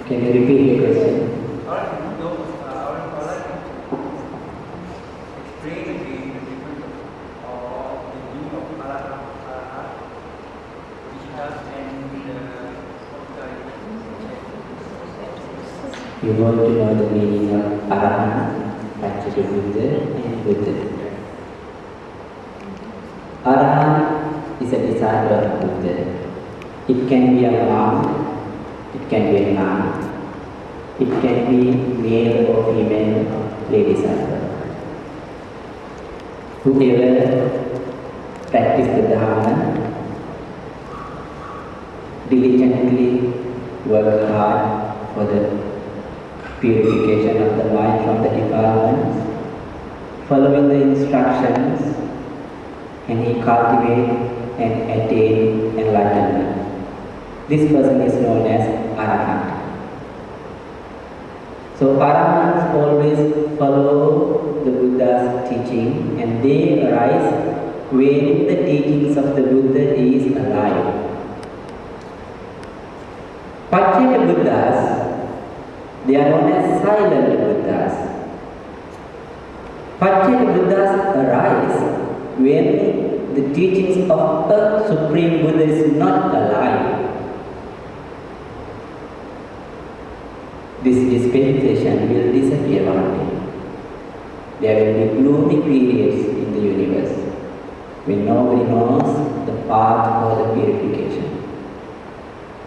Can you repeat your question? You want to know the meaning of Arahant, Paccekabuddha and Buddha. Arahant is a disciple of Buddha. It can be a monk, it can be a nun, it can be male or female lay disciple. Whoever practice the Dharma, diligently work hard for the purification of the mind from the defilements, following the instructions, and he cultivates and attains enlightenment. This person is known as Arahant. So Arahants always follow the Buddha's teaching, and they arise when the teachings of the Buddha is alive. Paccekabuddhas, they are known as silent Buddhas. Paccekabuddhas arise when the teachings of a Supreme Buddha is not alive. This dispensation will disappear one day. There will be gloomy periods in the universe when nobody knows the path for the purification.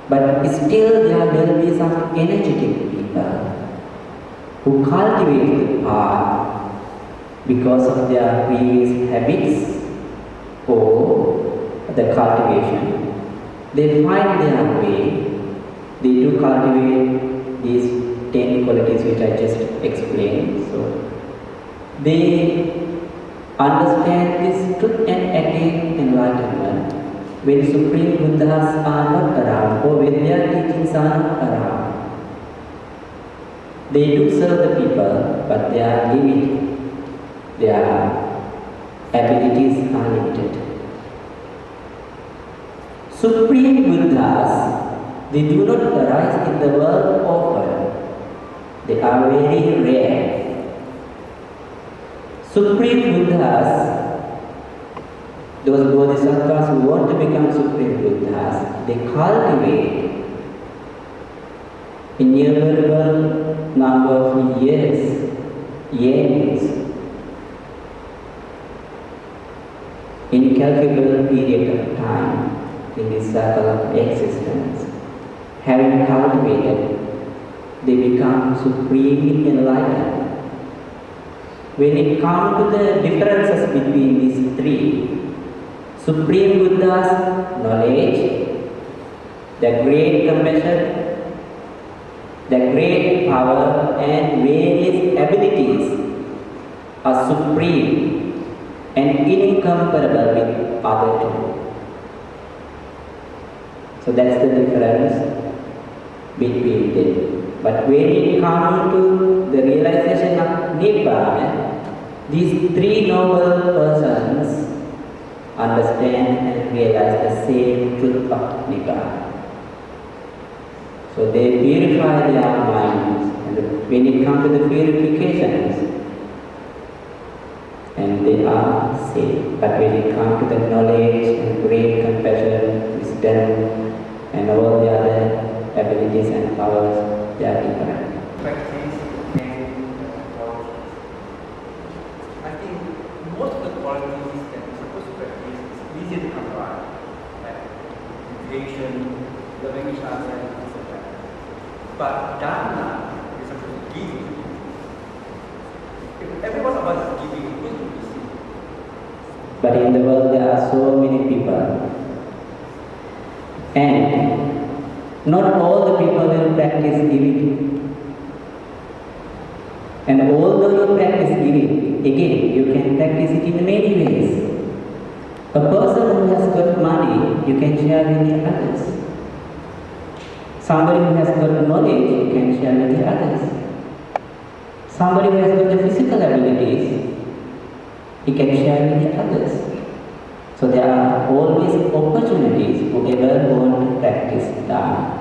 But still there will be some energetic people who cultivate the path because of their previous habits or the cultivation. They find their way, they do cultivate these 10 qualities which I just explained. So they understand this truth and attain enlightenment when Supreme Buddhas are not around or when their teachings are not around. They do serve the people, but they are limited. Their abilities are limited. Supreme Buddhas, they do not arise in the world often. They are very rare. Supreme Buddhas, those Bodhisattvas who want to become Supreme Buddhas, they cultivate innumerable number of years, incalculable period of time in this circle of existence. Having cultivated, they become supremely enlightened. When it comes to the differences between these three, Supreme Buddha's knowledge, the great compassion, the great power and various abilities are supreme and incomparable with other two. So that's the difference between them. But when it comes to the realization of Nibbana, these three noble persons understand and realize the same truth of Nibbana. So they purify their minds, and when it comes to the purifications, and they are safe. But when it comes to the knowledge and great compassion, wisdom, and all the other abilities and powers, they are different. Practice and qualities. I think most of the qualities that we're supposed to practice is easy to come by, like patience, loving each other, and things like that. But Dharma is supposed to give. If every one of us is giving, who will receive? But in the world there are so many people, and not all the people will practice giving. And although you practice giving, again, you can practice it in many ways. A person who has got money, you can share with the others. Somebody who has got knowledge, you can share with the others. Somebody who has got the physical abilities, he can share with the others. So there are always opportunities whoever want to practice Dharma.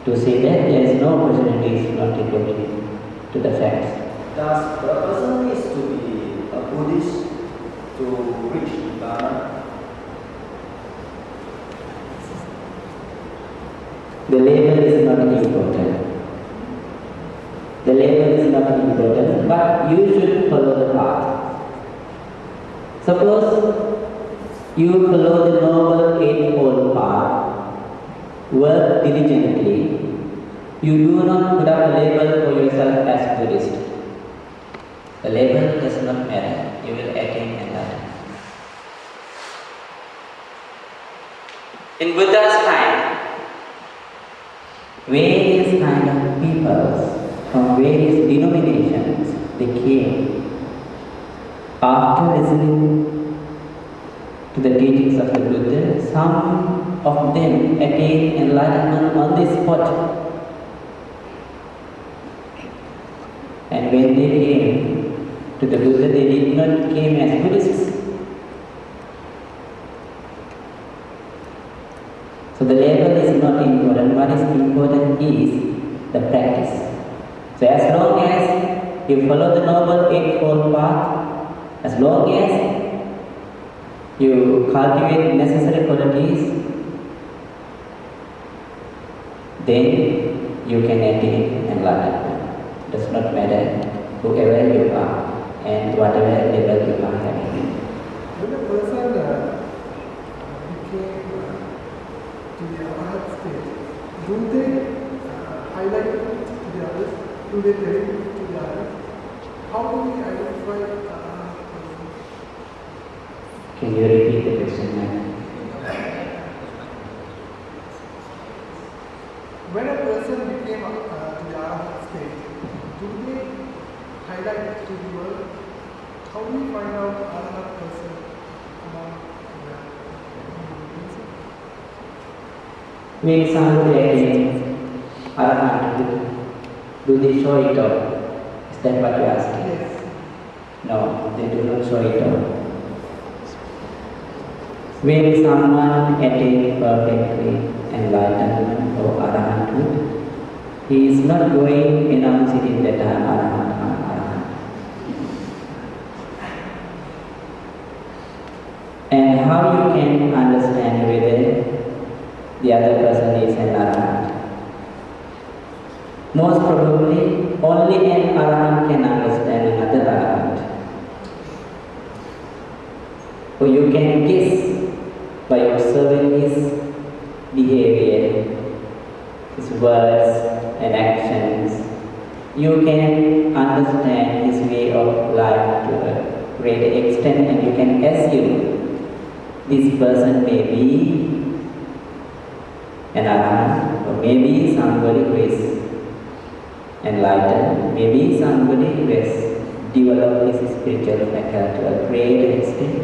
to say that there is no opportunities not equal to the facts. Does the person needs to be a Buddhist to reach Nibbana? The label is not important. The label is not important, but you should follow the path. Suppose you follow the Noble Eightfold Path, work diligently, you do not put up a label for yourself as Buddhist. The label does not matter, you will attain enlightenment. In Buddha's time, various kind of people from various denominations, they came. After listening to the teachings of the Buddha, some of them attained enlightenment on the spot. And when they came to the Buddha, they did not came as Buddhists. So the label is not important. What is important is the practice. So as long as you follow the Noble Eightfold Path, as long as you cultivate necessary qualities, then you can attain enlightenment. Does not matter whoever you are and whatever level you are having. When a person became to the arhat state, do they highlight it to the others? Do they tell it to the others? How do we identify arhat person? Can you repeat the question, ma'am? When a person became to the arhat state, do they highlight it to the world? How do we find out arhat person among When somebody attains arahant, do they show it off? Is that what you are asking? Yes. No, they do not show it off. When someone attains perfectly enlightenment or arahanthood, he is not going announcing that I am arahant, I am arahant. And how you can understand whether the other person is an arahant? Most probably, only an arahant can understand another arahant. Or you can guess by observing his behavior, his words and actions. You can understand his way of life to a great extent, and you can assume this person may be an arahant, or maybe somebody who is enlightened, maybe somebody who has developed his spiritual faculty to a great extent.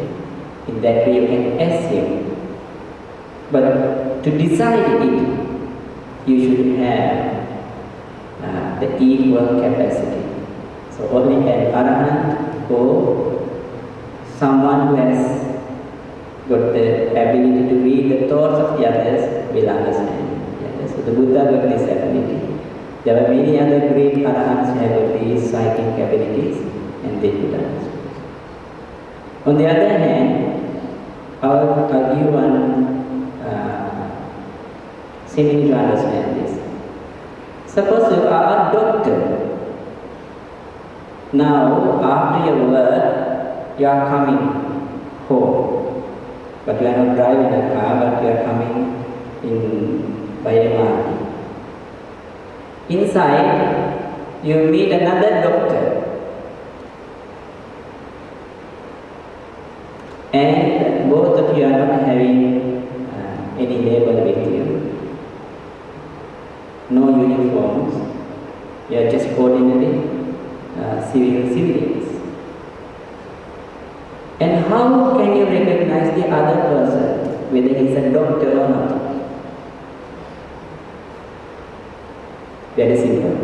In that way you can assume. But to decide it, you should have the equal capacity. So only an arahant or someone who has got the ability to read the thoughts of the others will understand. So the Buddha got this ability. There are many other great arahants who have got these psychic abilities and they could understand. On the other hand, I'll give one simply to understand this. Suppose you are a doctor. Now, after your work, you are coming home. But you are not driving a car, but you are coming by MRT. Inside, you meet another doctor. And both of you are not having any label with you. No uniforms. You are just ordinary civilians. And how can you recognize the other person, whether he is a doctor or not? Very simple.